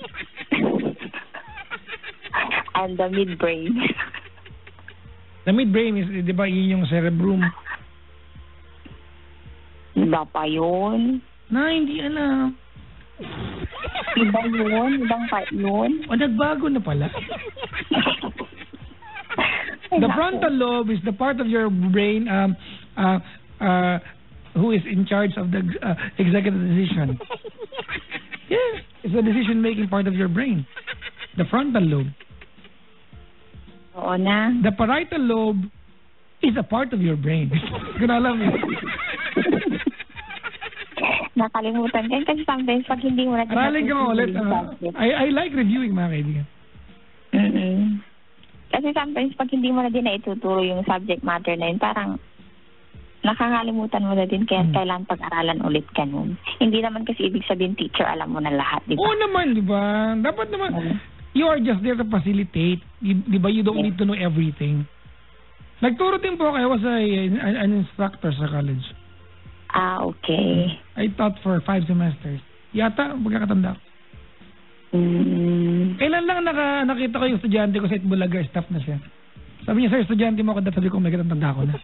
And the midbrain. The midbrain is, di ba, yun yung cerebrum. Iba pa yun. Na, hindi alam. Iba yun? Ibang part yun? O, nagbago na pala. The frontal lobe is the part of your brain who is in charge of the executive decision. Yes, it's the decision-making part of your brain. The frontal lobe. Oo na. The parietal lobe is a part of your brain. Kung alam mo. Nakalimutan ka kasi sometimes pag hindi mo na... Aralin ka mo ulit. I like reviewing, mga kaibigan. Kasi sometimes pag hindi mo na din na ituturo yung subject matter na yun, parang nakakalimutan mo na din kaya kailangan pag-aralan ulit ka nun. Hindi naman kasi ibig sabihin teacher, alam mo na lahat, di ba? Oo naman, di ba? Dapat naman, you are just there to facilitate. Di ba? You don't need to know everything. Nagturo din po kayo sa an instructor sa college. Okay. I taught for 5 semesters. Yata, pagkakatanda ko. Kailan lang nakita ko yung estudyante ko sa Itbulaga, staff na siya. Sabi niya, sir, estudyante mo ako, sabi ko, may katanda ko na.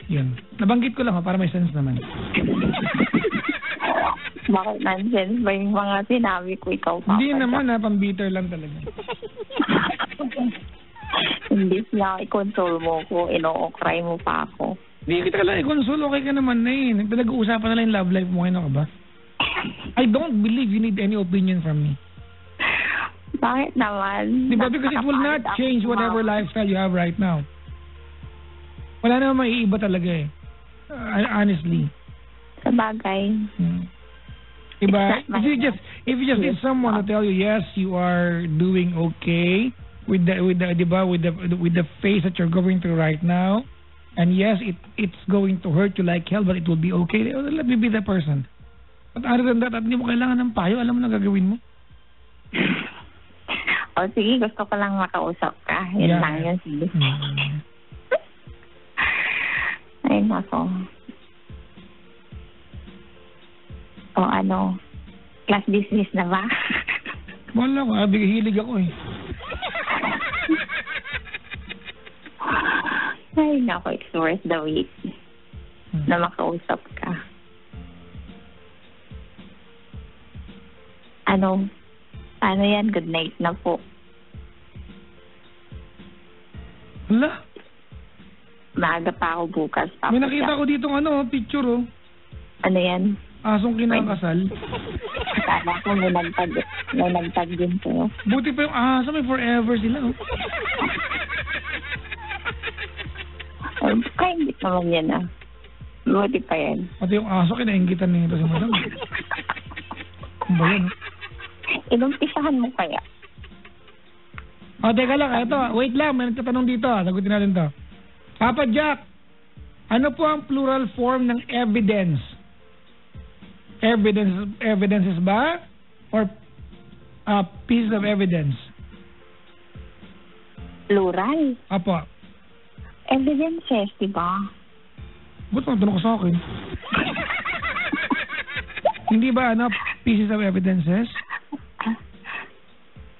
Yun. Nabanggit ko lang para may sense naman. Bakit nonsense ba yung mga sinabi ko ikaw pa? Hindi naman pang-bitter lang talaga. Hindi na i-console mo ko, ino-cry mo pa ako. Hindi kita lang i-console, okay ka naman na eh. Pinag-uusapan na lang yung love life mo, ano ka ba? I don't believe you need any opinion from me. Bakit naman? Di ba? Because it will not change whatever lifestyle you have right now. Wala naman maiiba talaga eh. Honestly. Sa bagay. Diba? If you just need someone to tell you, yes, you are doing okay with the phase that you're going through right now, and yes, it's going to hurt you like hell, but it will be okay. Let me be that person. But other than that, at hindi mo kailangan ng payo, alam mo na gagawin mo. O sige, gusto ko lang makausap ka. Yun lang yun, sige. Ay, nako. O ano, class business na ba? Wala ko, hilig ako eh. Ay, nako, it's worth the wait na makausap ka. Ano yan, good night na po. Wala. Maaga pa ako bukas. May nakita ko dito picture oh. Ano yan? Asong kinakasal. Akala ko may nagtag din po. Buti pa yung aso, may forever sila oh. Kaya hindi naman yan Buti pa yan. Pati yung aso, kinaingitan nito si madam. Ano ba yan? Inumpisahan mo kaya? Teka lang, wait lang, may nagtatanong dito. Sagutin natin to. Papa Jack, ano po ang plural form ng evidence? Evidences ba? Or pieces of evidence? Plural. Apo. Evidences, di ba? Ba't tanong ko sa akin? Hindi ba, pieces of evidences?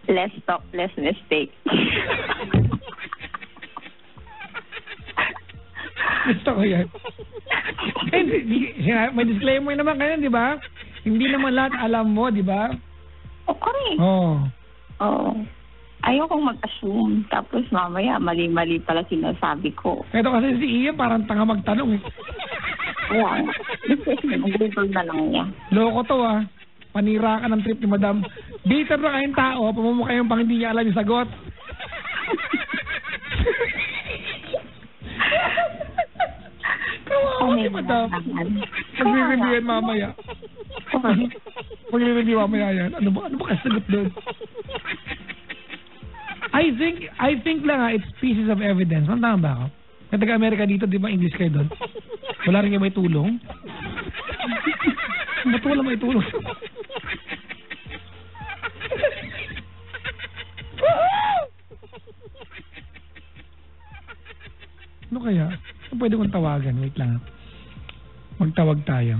Less talk, less mistake. Gusto ko yan. May disclaimer naman kayo, di ba? Hindi naman lahat alam mo, di ba? Correct. Oo. Ayokong mag-assume. Tapos mamaya, mali-mali pala sinasabi ko. Ito kasi si Ian parang tanga magtanong eh. Kaya, mag-google na lang niya. Loko to Panira ka ng trip ni Madam. Bitter na kayong tao, pamumukha yung pang hindi niya alam yung sagot. Kawawa si Madam. Mag-review mamaya. Mag-review mamaya yan. Ano ba kasi sagot doon? I think lang it's pieces of evidence. Tama ba ako? Kaya taga-Amerika dito, di ba English kayo doon? Wala rin yung may tulong? Ba't wala may tulong? Ano kaya? Ano pwede kong tawagan? Wait lang. Magtawag tayo.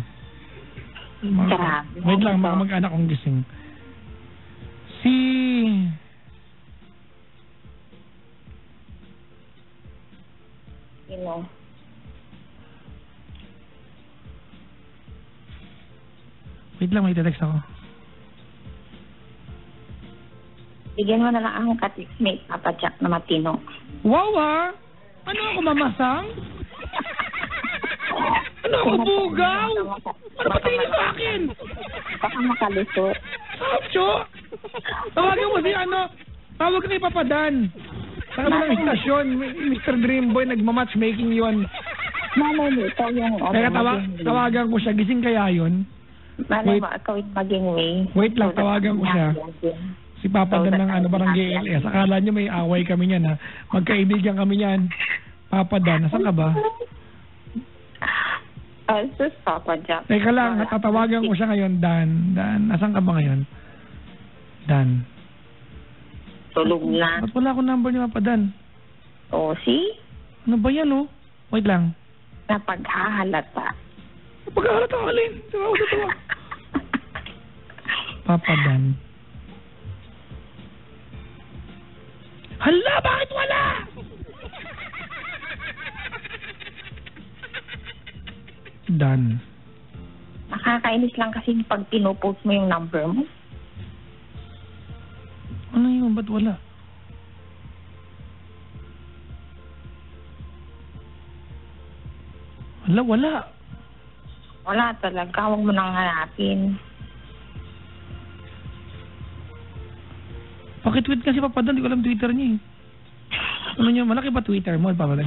Wait lang, mag-anak kong gising. Wait lang, may text ako. Bigyan mo na lang akong ka-teammate, Papa Jack, na matino. Wow Ano ako, mamasang? Ano ako, bugaw? Ano matino sa akin? Baka makalusot. Sapcho! Tawagin mo si tawag kay Papa Dan. Sa kabilang istasyon, Mr. Dreamboy, nagmamatchmaking yun. Malay mo, ikaw yung... Kaya tawagan ko siya, gising kaya yun? Malay mo, ikaw yung maging way. Wait lang, tawagan ko siya. Si Papa Dan ng barangay LS. Akala niyo may away kami niyan Magkaibigan kami niyan. Papa Dan, nasan ka ba? Sus, Papa Jack. Teka lang, tatawagan ko siya ngayon, Dan. Dan, nasan ka ba ngayon? Dan. Tulog na. Ba't wala akong number ni Papa Dan? See? Ano ba yan, Wait lang. Napaghahalata. Napaghahalata ka, Alin? Tawa ko sa tawa. Papa Dan. Hala, bakit wala? Dan. Nakakainis lang kasi pag pinupost mo yung number mo. Ano yun? Ba't wala? Wala. Wala talaga. Huwag mo nang hanapin. Pakitweet kasi Papa Dan. Di ko alam Twitter niya Ano niya? Malaki pa Twitter mo? Papa Dan.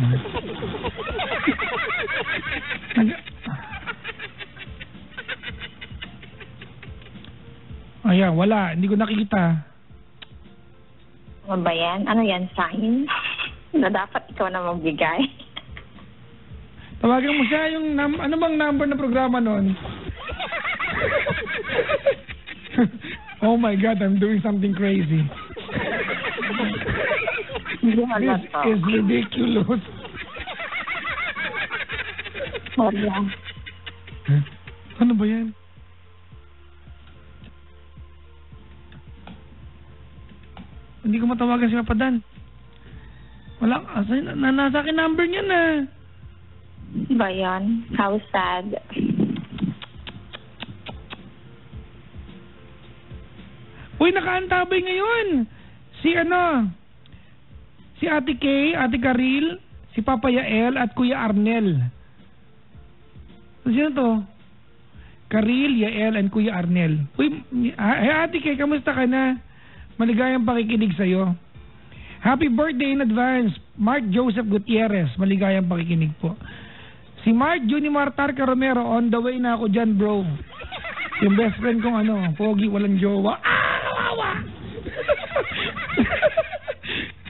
Ayan, wala. Hindi ko nakikita. Ano ba yan? Ano yan? Sign? Na dapat ikaw na magbigay. Tawagan mo siya yung ano bang number na programa nun? Oh my God, I'm doing something crazy. This is ridiculous. Wala. Ano ba yan? Hindi ko matawagan si Papa Dan. Wala, nasa akin number niya na. Ba yan? How sad. Uy, nakaantabay ngayon. Si Ate Kay, Ate Karil, si Papa Yael at Kuya Arnel. Sino to? Karil, Yael, and Kuya Arnel. Uy, Ate Kay, kamusta ka na? Maligayang pakikinig sa'yo. Happy birthday in advance, Mark Joseph Gutierrez. Maligayang pakikinig po. Si Mark Junimar Tarca Romero, on the way na ako dyan, bro. Yung best friend kong pogi, walang jowa. Kawawa!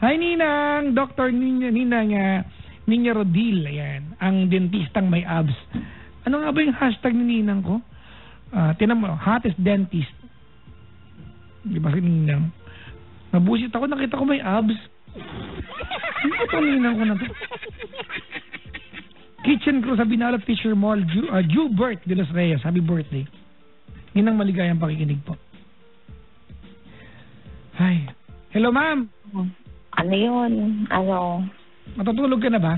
Hi, Ninang! Dr. Ninya Rodil. Ayan, ang dentistang may abs. Ano nga ba yung hashtag ni Ninang ko? Tinan mo, hottest dentist. Di ba si Ninang? Nabusit ako, nakita ko may abs. Ano ito Ninang ko na to? Kitchen crew sa Binalot Fisher Mall, Jubert de los Reyes. Happy birthday. Yun ang maligayang pakikinig po. Hi. Hello, ma'am. Ano yun? Ano? Matutulog ka na ba?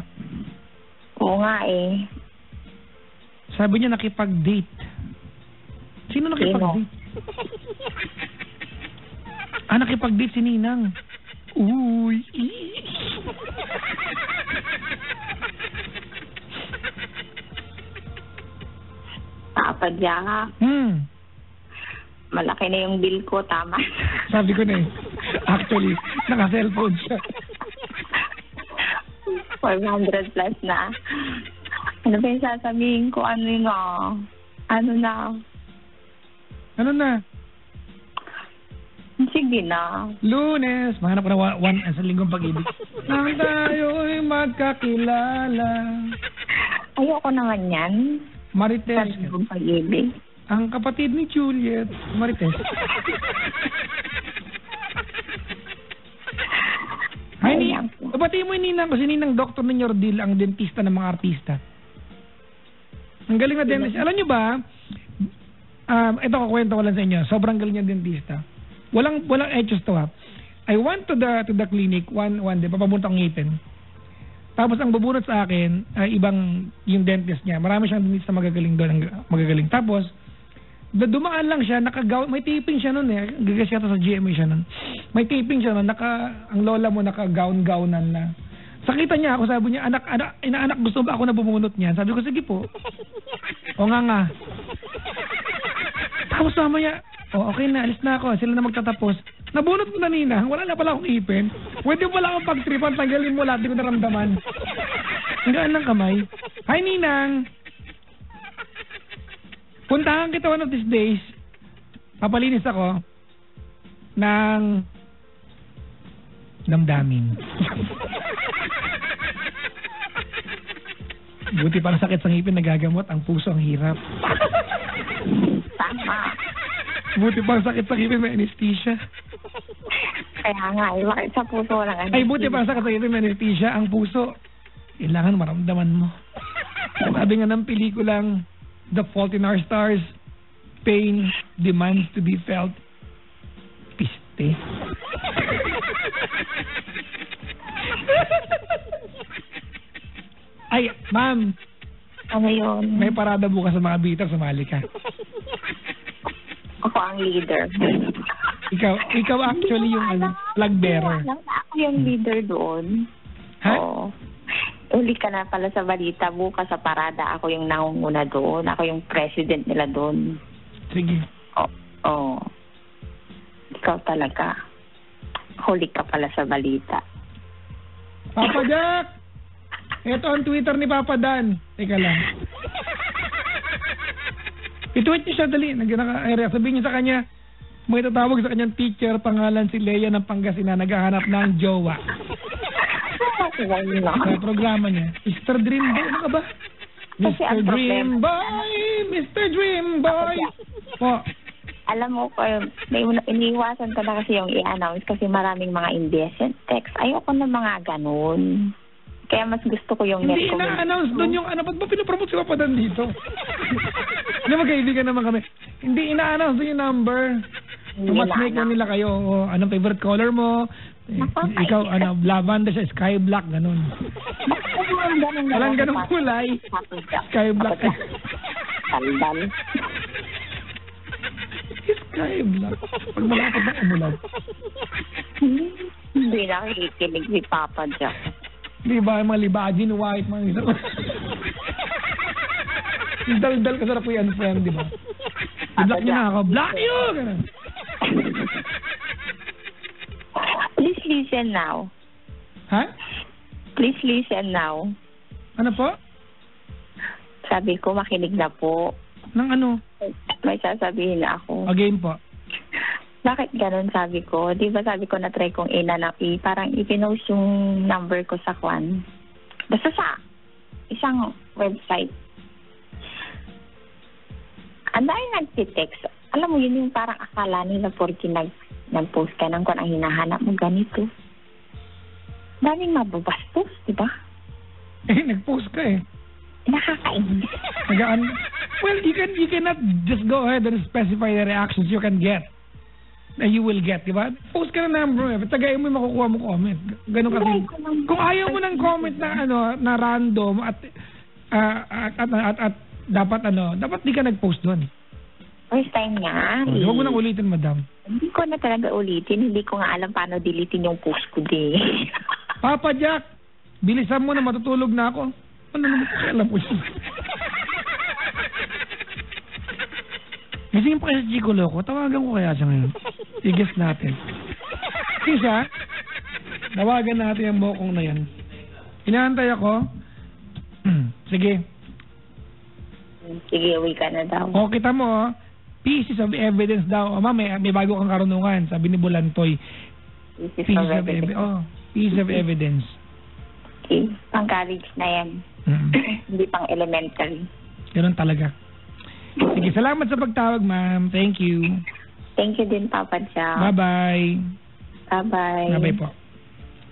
Oo nga eh. Sabi niya nakipag-date. Sino nakipag-date? Nakipag-date si Ninang. Uy. Papadya. Malaki na yung bill ko, tama. Sabi ko na eh. Actually, naka-cellphone siya. 400 plus na. Ano ba yung sasabihin ko? Ano yun ah? Ano na? Ano na? Sige na. Lunes. Mahanap ko na sa linggong pag-ibig. Nang tayo'y magkakilala. Ayoko naman yan. Marites. Sa linggong pag-ibig. Ang kapatid ni Juliet. Marites. Ay, kapatid mo yung Ninang. Kasi Ninang Dr. Ninyordil, ang dentista ng mga artista. Ang galing na dentist. Alam nyo ba, ito kukwento ko lang sa inyo. Sobrang galing yung dentista. Walang etos to ha. I went to the clinic one day, papapunta ang ngipin. Tapos ang bubunot sa akin, ibang yung dentist niya. Marami siyang dentista magagaling doon, magagaling. Tapos, dumaan lang siya, may taping siya noon eh. Gagas yata sa GMA siya noon. May taping siya noon, ang lola mo naka-gown-gownan na. Sakita niya ako, sabi niya, inaanak gusto ba ako na bumunot niyan? Sabi ko, sige po. O nga. Tapos mamaya, okay na, alis na ako. Sila na magtatapos. Nabunot ko na Nina, wala na pala akong ipin. Pwede mo pala akong pagtripan, tanggalin mo lahat, di ko naramdaman. Ang gaan ng kamay. Hi Ninang! Puntahan kita one of these days. Papalinis ako ng damdamin. Buti pang sakit sa ngipin nagagamot, ang puso ang hirap. Tama. Buti pang sakit sa ngipin may anesthesia. Kaya nga, bakit sa puso lang anesthesia? Ay, buti pang sakit sa ngipin may anesthesia, ang puso. Kailangan maramdaman mo. Sabi nga ng pelikulang The Fault in Our Stars, pain demands to be felt. Piste. Ay, ma'am. Ano yun? May parada bukas sa mga bitter, sumali ka. Ako ang leader. Ikaw actually yung flag bearer. Ako yung leader doon. Ha? Oo. Uli ka na pala sa balita. Bukas sa parada, ako yung nangunguna doon. Ako yung president nila doon. Sige. Oo. Ikaw talaga. Huli ka pala sa balita. Papa Jack! Ito ang Twitter ni Papa Dan. Teka lang. I-tweet niyo siya, dali. Sabihin niyo sa kanya, may tatawag sa kanyang teacher, pangalan si Leia ng Pangasinan, naghahanap ng jowa. Sa programa niya. Mr. Dream Boy, ano ka ba? Mr. Dream Boy! Mr. Dream Boy! Po. Alam mo ko, iniiwasan ko na kasi yung i-announce kasi maraming mga indecent text. Ayoko na mga ganun. Kaya mas gusto ko yung hindi ina-announce doon yung ba't ba pinapromote si Papa Dan dito? Hindi, magkaibigan naman kami. Hindi ina-announce doon yung number. Matchmake mo nila kayo. Anong favorite color mo? Ikaw, lavender siya, sky black, ganun. Walang ganun kulay. Sky black. Sandal. Sky black. Pag malapad na umulan. Hindi nakikinig si Papa Jack. Di ba, mga libagin, white, mga isa. Dal-dal ka sa Kuya Friend, di ba? I-block niya na ako. Block you! Ganun. Please listen now. Ha? Please listen now. Ano po? Sabi ko, makinig na po. Nang ano? May sasabihin na ako. Again po. Bakit ganun sabi ko? Di ba sabi ko na-try kong parang ipinost yung number ko sa Kwan. Basta sa isang website. Ang dahil nagtitext. Alam mo yun yung parang akala nila porque nag-post ka ng Kwan ang hinahanap mo ganito. Daming mababastos, di ba? Nag-post ka eh. Nakakainis. Well, you cannot just go ahead and specify the reactions you can get. Na you will get, di ba? Post ka na number, tagayin mo yung makukuha mo comment. Ganun kasi. Kung ayaw mo ng comment na na random at dapat dapat di ka nag-post doon. First time nga. Huwag mo nang ulitin, madam. Hindi ko na talaga ulitin. Hindi ko nga alam paano deletin yung post ko din. Papa Jack, bilisan mo na, matutulog na ako. Ano naman ko alam ko yun? Gising pa kaya si Chico Loco. Tawagan ko kaya siya ngayon. I-guess natin. Sige siya. Tawagan natin yung bokong na yan. Inaantay ako. Sige. Sige, uwi ka na daw. O, kita mo, pieces of evidence daw. O, may bago kang karunungan. Sabi ni Bulantoy. Piece of evidence. Oh, piece of evidence. Okay. Pang-college na yan. Hindi pang elementary. Ganun talaga. Sige, salamat sa pagtawag, ma'am. Thank you. Thank you din, Papa Jack. Bye-bye. Bye-bye. Bye-bye po.